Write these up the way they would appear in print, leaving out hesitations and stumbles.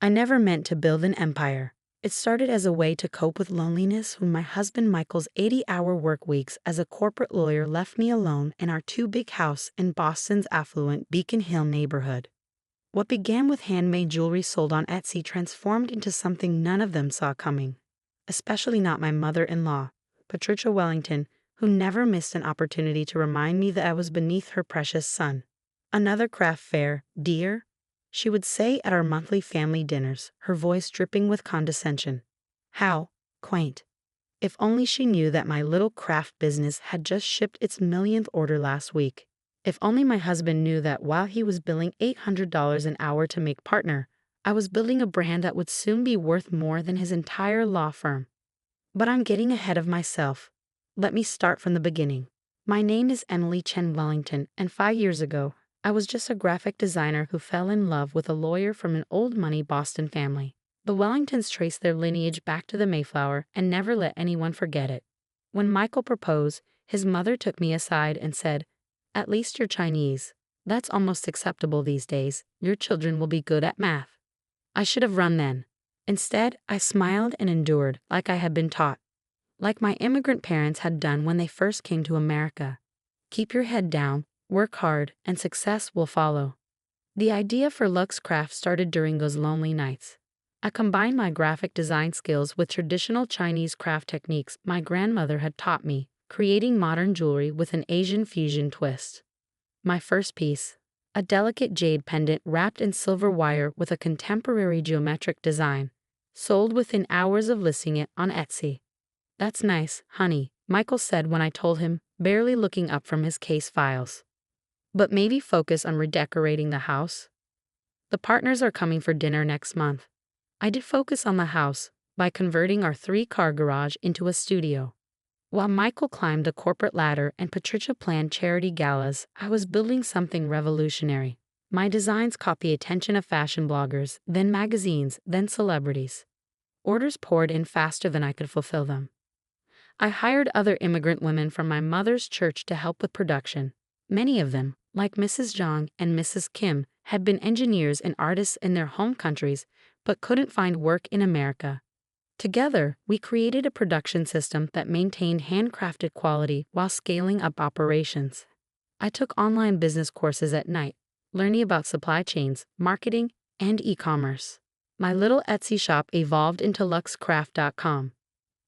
I never meant to build an empire. It started as a way to cope with loneliness when my husband Michael's 80-hour work weeks as a corporate lawyer left me alone in our two-big house in Boston's affluent Beacon Hill neighborhood. What began with handmade jewelry sold on Etsy transformed into something none of them saw coming, especially not my mother-in-law, Patricia Wellington, who never missed an opportunity to remind me that I was beneath her precious son. "Another craft fair, dear?" she would say at our monthly family dinners, her voice dripping with condescension. How quaint. If only she knew that my little craft business had just shipped its millionth order last week. If only my husband knew that while he was billing $800 an hour to make partner, I was building a brand that would soon be worth more than his entire law firm. But I'm getting ahead of myself. Let me start from the beginning. My name is Emily Chen Wellington, and 5 years ago, I was just a graphic designer who fell in love with a lawyer from an old-money Boston family. The Wellingtons traced their lineage back to the Mayflower and never let anyone forget it. When Michael proposed, his mother took me aside and said, "At least you're Chinese. That's almost acceptable these days. Your children will be good at math." I should have run then. Instead, I smiled and endured like I had been taught. Like my immigrant parents had done when they first came to America. Keep your head down, work hard, and success will follow. The idea for Lux Craft started during those lonely nights. I combined my graphic design skills with traditional Chinese craft techniques my grandmother had taught me, creating modern jewelry with an Asian fusion twist. My first piece, a delicate jade pendant wrapped in silver wire with a contemporary geometric design, sold within hours of listing it on Etsy. "That's nice, honey," Michael said when I told him, barely looking up from his case files. "But maybe focus on redecorating the house. The partners are coming for dinner next month." I did focus on the house by converting our 3-car garage into a studio. While Michael climbed the corporate ladder and Patricia planned charity galas, I was building something revolutionary. My designs caught the attention of fashion bloggers, then magazines, then celebrities. Orders poured in faster than I could fulfill them. I hired other immigrant women from my mother's church to help with production. Many of them, like Mrs. Zhang and Mrs. Kim, had been engineers and artists in their home countries, but couldn't find work in America. Together, we created a production system that maintained handcrafted quality while scaling up operations. I took online business courses at night, learning about supply chains, marketing, and e-commerce. My little Etsy shop evolved into luxcraft.com.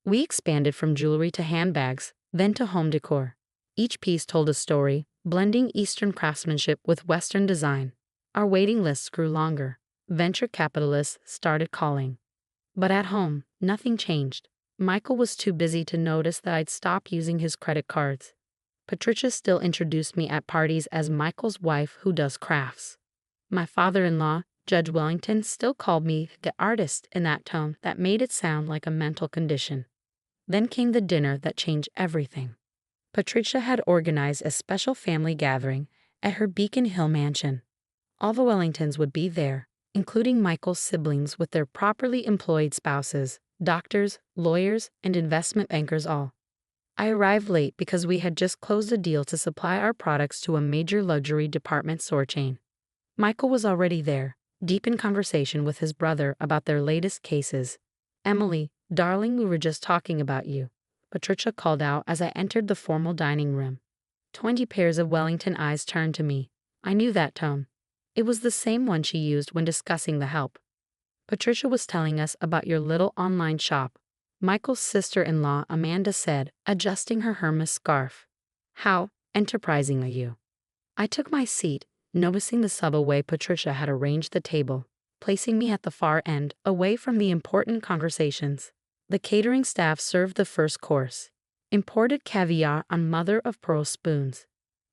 We expanded from jewelry to handbags, then to home decor. Each piece told a story, blending Eastern craftsmanship with Western design. Our waiting lists grew longer. Venture capitalists started calling. But at home, nothing changed. Michael was too busy to notice that I'd stopped using his credit cards. Patricia still introduced me at parties as Michael's wife who does crafts. My father-in-law, Judge Wellington, still called me the artist in that tone that made it sound like a mental condition. Then came the dinner that changed everything. Patricia had organized a special family gathering at her Beacon Hill mansion. All the Wellingtons would be there, including Michael's siblings with their properly employed spouses, doctors, lawyers, and investment bankers all. I arrived late because we had just closed a deal to supply our products to a major luxury department store chain. Michael was already there, deep in conversation with his brother about their latest cases. "Emily, darling, we were just talking about you," Patricia called out as I entered the formal dining room. 20 pairs of Wellington eyes turned to me. I knew that tone. It was the same one she used when discussing the help. "Patricia was telling us about your little online shop," Michael's sister-in-law Amanda said, adjusting her Hermes scarf. "How enterprising of you." I took my seat, noticing the subtle way Patricia had arranged the table, placing me at the far end, away from the important conversations. The catering staff served the first course. Imported caviar on mother-of-pearl spoons.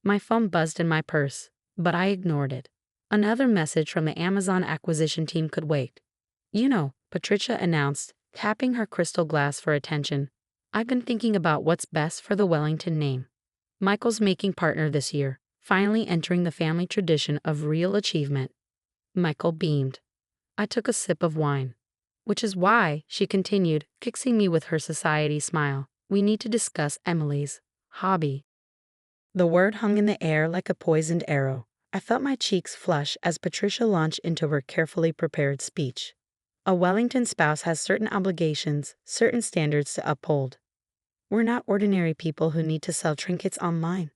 My phone buzzed in my purse, but I ignored it. Another message from the Amazon acquisition team could wait. "You know," Patricia announced, tapping her crystal glass for attention, "I've been thinking about what's best for the Wellington name. Michael's making partner this year, finally entering the family tradition of real achievement." Michael beamed. I took a sip of wine. "Which is why," she continued, fixing me with her society smile, "we need to discuss Emily's hobby." The word hung in the air like a poisoned arrow. I felt my cheeks flush as Patricia launched into her carefully prepared speech. A Wellington spouse has certain obligations, certain standards to uphold. We're not ordinary people who need to sell trinkets online.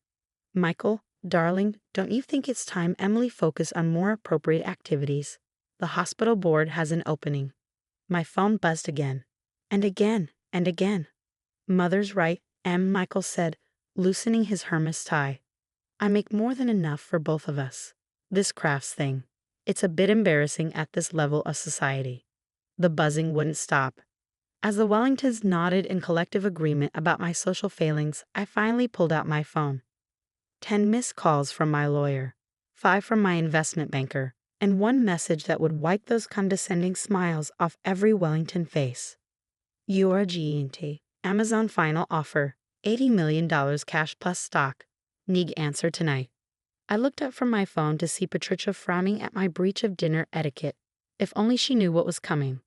Michael, darling, don't you think it's time Emily focused on more appropriate activities? The hospital board has an opening. My phone buzzed again. And again, and again. Mother's right, Michael said, loosening his Hermes tie. I make more than enough for both of us. This crafts thing. It's a bit embarrassing at this level of society. The buzzing wouldn't stop. As the Wellingtons nodded in collective agreement about my social failings, I finally pulled out my phone. 10 missed calls from my lawyer, 5 from my investment banker, and 1 message that would wipe those condescending smiles off every Wellington face. URGENT, Amazon final offer, $80 million cash plus stock. Need answer tonight. I looked up from my phone to see Patricia frowning at my breach of dinner etiquette. If only she knew what was coming.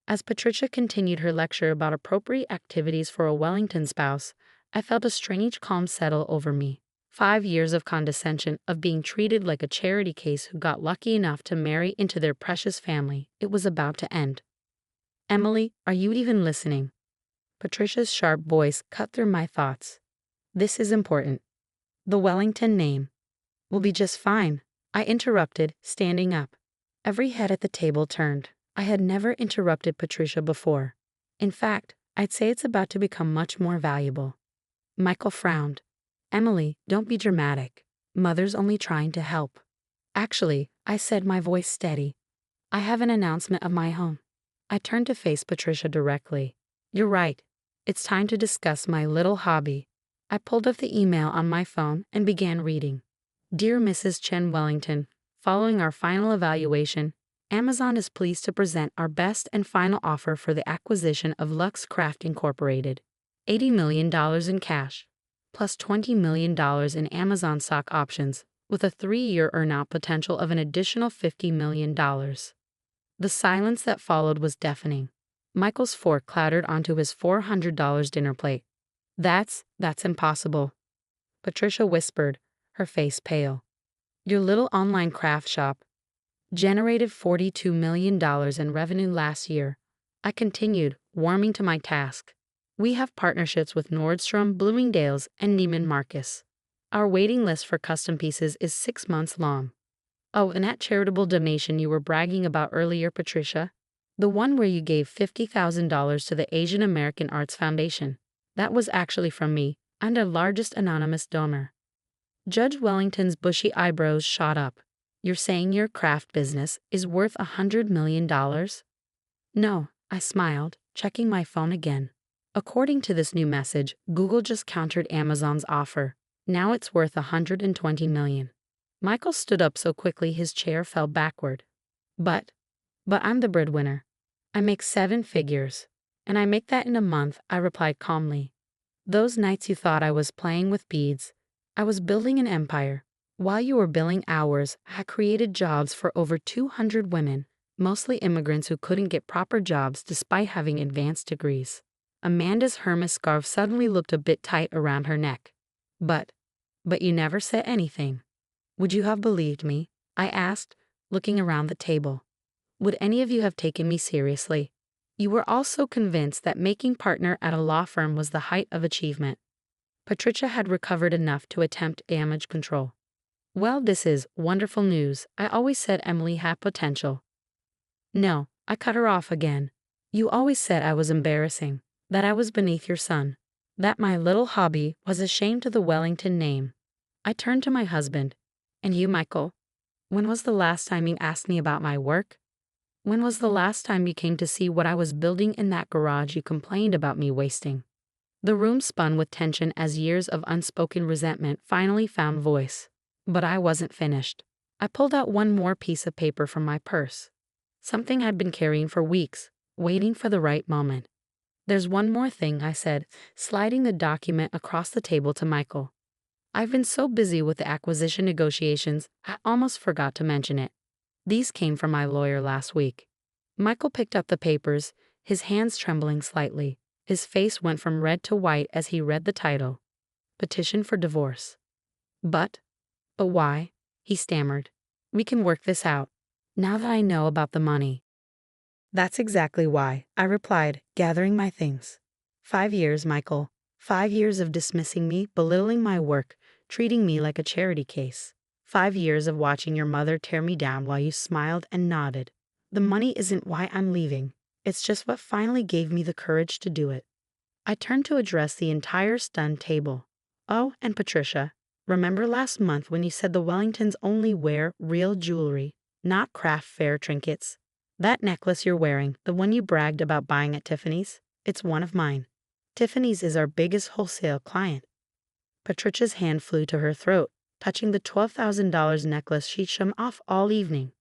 As Patricia continued her lecture about appropriate activities for a Wellington spouse, I felt a strange calm settle over me. 5 years of condescension, of being treated like a charity case who got lucky enough to marry into their precious family, it was about to end. Emily, are you even listening? Patricia's sharp voice cut through my thoughts. This is important. The Wellington name. We'll be just fine, I interrupted, standing up. Every head at the table turned. I had never interrupted Patricia before. In fact, I'd say it's about to become much more valuable. Michael frowned. Emily, don't be dramatic. Mother's only trying to help. Actually, I said, my voice steady. I have an announcement of my own. I turned to face Patricia directly. You're right. It's time to discuss my little hobby. I pulled up the email on my phone and began reading. Dear Mrs. Chen Wellington, following our final evaluation, Amazon is pleased to present our best and final offer for the acquisition of Lux Craft Incorporated. $80 million in cash, plus $20 million in Amazon stock options, with a 3-year earnout potential of an additional $50 million. The silence that followed was deafening. Michael's fork clattered onto his $400 dinner plate. That's impossible, Patricia whispered, her face pale. Your little online craft shop generated $42 million in revenue last year. I continued, warming to my task. We have partnerships with Nordstrom, Bloomingdale's, and Neiman Marcus. Our waiting list for custom pieces is 6 months long. Oh, and that charitable donation you were bragging about earlier, Patricia? The one where you gave $50,000 to the Asian American Arts Foundation. That was actually from me. I'm the largest anonymous donor. Judge Wellington's bushy eyebrows shot up. You're saying your craft business is worth $100 million? No, I smiled, checking my phone again. According to this new message, Google just countered Amazon's offer. Now it's worth $120 million. Michael stood up so quickly his chair fell backward. But I'm the breadwinner. I make 7 figures. And I make that in a month, I replied calmly. Those nights you thought I was playing with beads, I was building an empire. While you were billing hours, I created jobs for over 200 women, mostly immigrants who couldn't get proper jobs despite having advanced degrees. Amanda's Hermes scarf suddenly looked a bit tight around her neck. But you never said anything. Would you have believed me? I asked, looking around the table. Would any of you have taken me seriously? You were all so convinced that making partner at a law firm was the height of achievement. Patricia had recovered enough to attempt damage control. Well, this is wonderful news. I always said Emily had potential. No, I cut her off again. You always said I was embarrassing, that I was beneath your son, that my little hobby was a shame to the Wellington name. I turned to my husband. And you, Michael? When was the last time you asked me about my work? When was the last time you came to see what I was building in that garage you complained about me wasting? The room spun with tension as years of unspoken resentment finally found voice. But I wasn't finished. I pulled out one more piece of paper from my purse. Something I'd been carrying for weeks, waiting for the right moment. There's one more thing, I said, sliding the document across the table to Michael. I've been so busy with the acquisition negotiations, I almost forgot to mention it. These came from my lawyer last week. Michael picked up the papers, his hands trembling slightly. His face went from red to white as he read the title. Petition for divorce. But why? He stammered. We can work this out. Now that I know about the money. That's exactly why, I replied, gathering my things. 5 years, Michael. 5 years of dismissing me, belittling my work, treating me like a charity case. 5 years of watching your mother tear me down while you smiled and nodded. The money isn't why I'm leaving. It's just what finally gave me the courage to do it. I turned to address the entire stunned table. Oh, and Patricia, remember last month when you said the Wellingtons only wear real jewelry, not craft fair trinkets? That necklace you're wearing, the one you bragged about buying at Tiffany's, it's one of mine. Tiffany's is our biggest wholesale client. Patricia's hand flew to her throat, touching the $12,000 necklace she'd shown off all evening.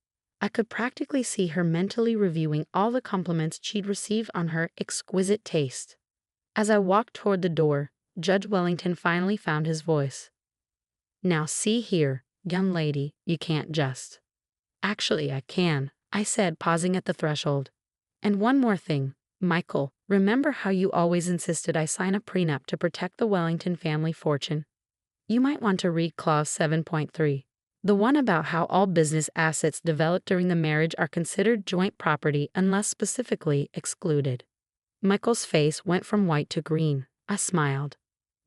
I could practically see her mentally reviewing all the compliments she'd received on her exquisite taste. As I walked toward the door, Judge Wellington finally found his voice. Now see here, young lady, you can't just. Actually, I can, I said, pausing at the threshold. And one more thing, Michael, remember how you always insisted I sign a prenup to protect the Wellington family fortune? You might want to read Clause 7.3, the one about how all business assets developed during the marriage are considered joint property unless specifically excluded. Michael's face went from white to green. I smiled.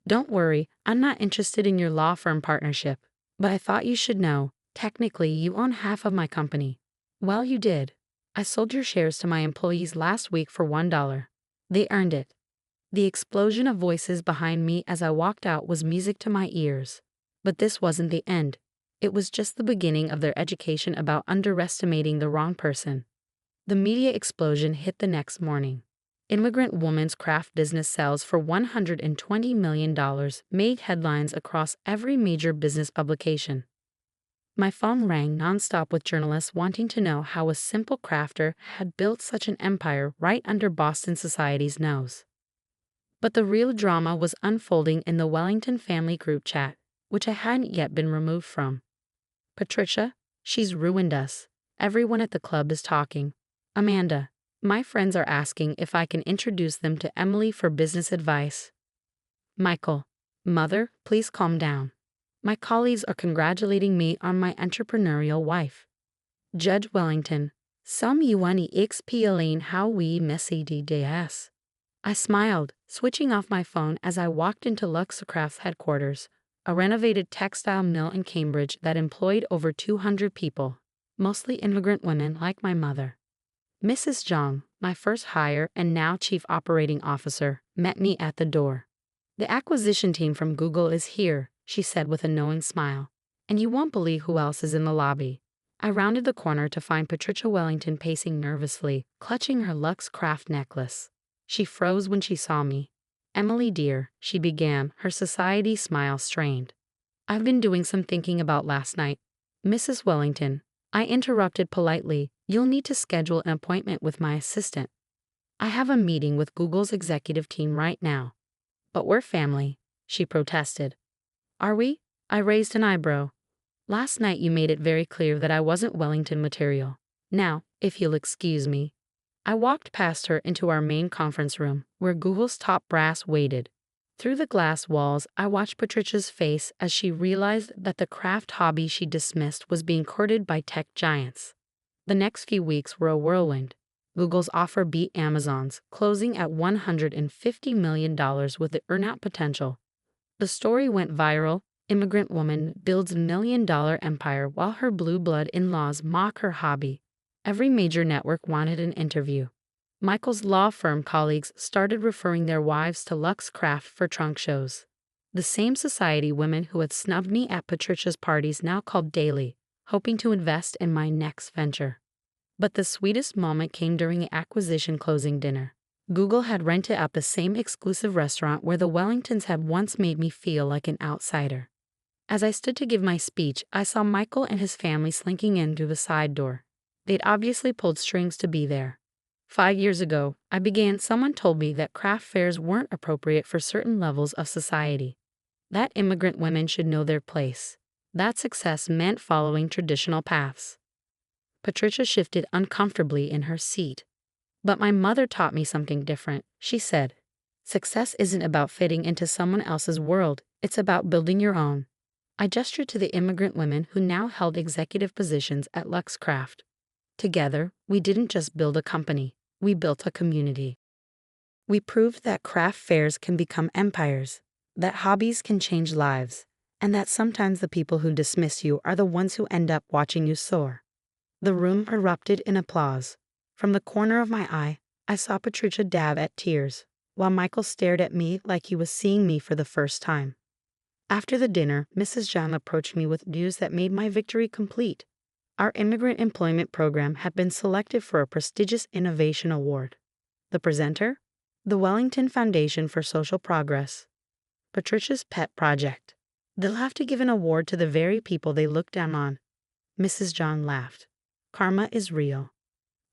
Don't worry, I'm not interested in your law firm partnership, but I thought you should know, technically you own half of my company. Well, you did. I sold your shares to my employees last week for $1. They earned it. The explosion of voices behind me as I walked out was music to my ears. But this wasn't the end. It was just the beginning of their education about underestimating the wrong person. The media explosion hit the next morning. Immigrant woman's craft business sells for $120 million, made headlines across every major business publication. My phone rang nonstop with journalists wanting to know how a simple crafter had built such an empire right under Boston society's nose. But the real drama was unfolding in the Wellington family group chat, which I hadn't yet been removed from. Patricia, she's ruined us. Everyone at the club is talking. Amanda, my friends are asking if I can introduce them to Emily for business advice. Michael, mother, please calm down. My colleagues are congratulating me on my entrepreneurial wife. Judge Wellington, some yuani explain how we Mercedes. I smiled, switching off my phone as I walked into Luxcraft's headquarters, a renovated textile mill in Cambridge that employed over 200 people, mostly immigrant women like my mother. Mrs. Zhang, my first hire and now chief operating officer, met me at the door. The acquisition team from Google is here, she said with a knowing smile, and you won't believe who else is in the lobby. I rounded the corner to find Patricia Wellington pacing nervously, clutching her Luxcraft necklace. She froze when she saw me. Emily dear, she began, her society smile strained. I've been doing some thinking about last night. Mrs. Wellington, I interrupted politely, you'll need to schedule an appointment with my assistant. I have a meeting with Google's executive team right now. But we're family, she protested. Are we? I raised an eyebrow. Last night you made it very clear that I wasn't Wellington material. Now, if you'll excuse me. I walked past her into our main conference room, where Google's top brass waited. Through the glass walls, I watched Patricia's face as she realized that the craft hobby she dismissed was being courted by tech giants. The next few weeks were a whirlwind. Google's offer beat Amazon's, closing at $150 million with the earnout potential. The story went viral. Immigrant woman builds $1 million empire while her blue blood in-laws mock her hobby. Every major network wanted an interview. Michael's law firm colleagues started referring their wives to Luxcraft for trunk shows. The same society women who had snubbed me at Patricia's parties now called daily, hoping to invest in my next venture. But the sweetest moment came during the acquisition closing dinner. Google had rented out the same exclusive restaurant where the Wellingtons had once made me feel like an outsider. As I stood to give my speech, I saw Michael and his family slinking in through the side door. They'd obviously pulled strings to be there. 5 years ago, someone told me that craft fairs weren't appropriate for certain levels of society. That immigrant women should know their place. That success meant following traditional paths. Patricia shifted uncomfortably in her seat. But my mother taught me something different, she said. Success isn't about fitting into someone else's world, it's about building your own. I gestured to the immigrant women who now held executive positions at Luxcraft. Together, we didn't just build a company, We built a community. We proved that craft fairs can become empires, that hobbies can change lives, and that sometimes the people who dismiss you are the ones who end up watching you soar. The room erupted in applause. From the corner of my eye, I saw Patricia dab at tears, while Michael stared at me like he was seeing me for the first time. After the dinner, Mrs. John approached me with news that made my victory complete. Our immigrant employment program had been selected for a prestigious innovation award. The presenter? The Wellington Foundation for Social Progress. Patricia's pet project. They'll have to give an award to the very people they look down on. Mrs. John laughed. Karma is real.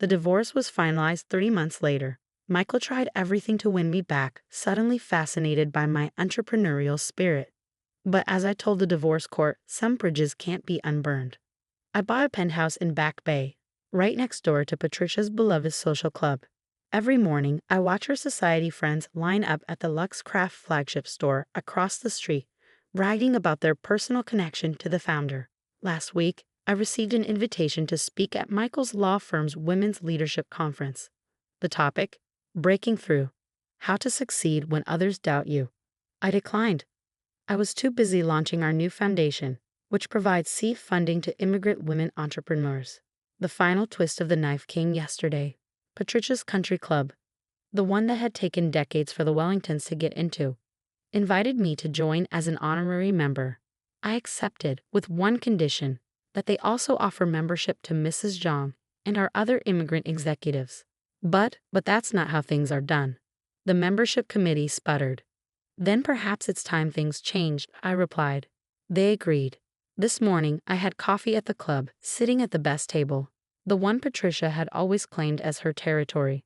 The divorce was finalized 3 months later. Michael tried everything to win me back, suddenly fascinated by my entrepreneurial spirit. But as I told the divorce court, some bridges can't be unburned. I bought a penthouse in Back Bay, right next door to Patricia's beloved social club. Every morning, I watch her society friends line up at the Lux Craft flagship store across the street, bragging about their personal connection to the founder. Last week, I received an invitation to speak at Michael's law firm's Women's Leadership Conference. The topic? Breaking Through. How to Succeed When Others Doubt You. I declined. I was too busy launching our new foundation, which provides seed funding to immigrant women entrepreneurs. The final twist of the knife came yesterday. Patricia's Country Club, the one that had taken decades for the Wellingtons to get into, invited me to join as an honorary member. I accepted, with one condition, that they also offer membership to Mrs. Zhang and our other immigrant executives. But that's not how things are done. The membership committee sputtered. Then perhaps it's time things changed, I replied. They agreed. This morning I had coffee at the club, sitting at the best table, the one Patricia had always claimed as her territory.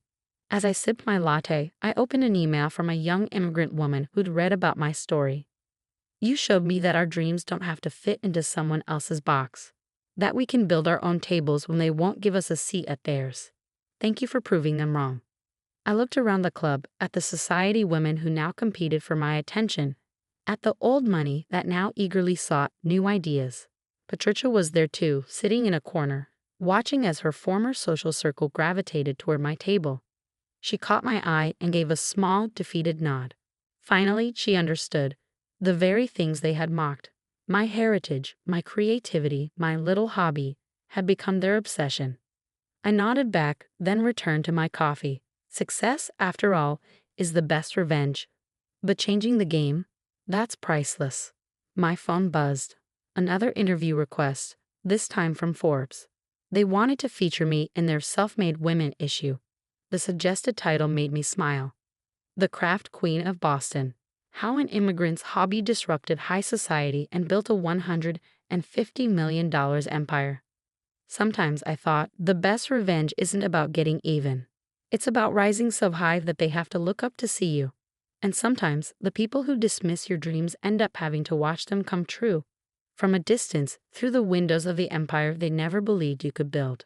As I sipped my latte, I opened an email from a young immigrant woman who'd read about my story. You showed me that our dreams don't have to fit into someone else's box, that we can build our own tables when they won't give us a seat at theirs. Thank you for proving them wrong. I looked around the club, at the society women who now competed for my attention, at the old money that now eagerly sought new ideas. Patricia was there too, sitting in a corner, watching as her former social circle gravitated toward my table. She caught my eye and gave a small, defeated nod. Finally, she understood. The very things they had mocked, my heritage, my creativity, my little hobby, had become their obsession. I nodded back, then returned to my coffee. Success, after all, is the best revenge. But changing the game? That's priceless. My phone buzzed. Another interview request, this time from Forbes. They wanted to feature me in their Self-Made Women issue. The suggested title made me smile. The Craft Queen of Boston. How an Immigrant's Hobby Disrupted High Society and Built a $150 million empire. Sometimes I thought the best revenge isn't about getting even. It's about rising so high that they have to look up to see you. And sometimes the people who dismiss your dreams end up having to watch them come true, from a distance, through the windows of the empire they never believed you could build.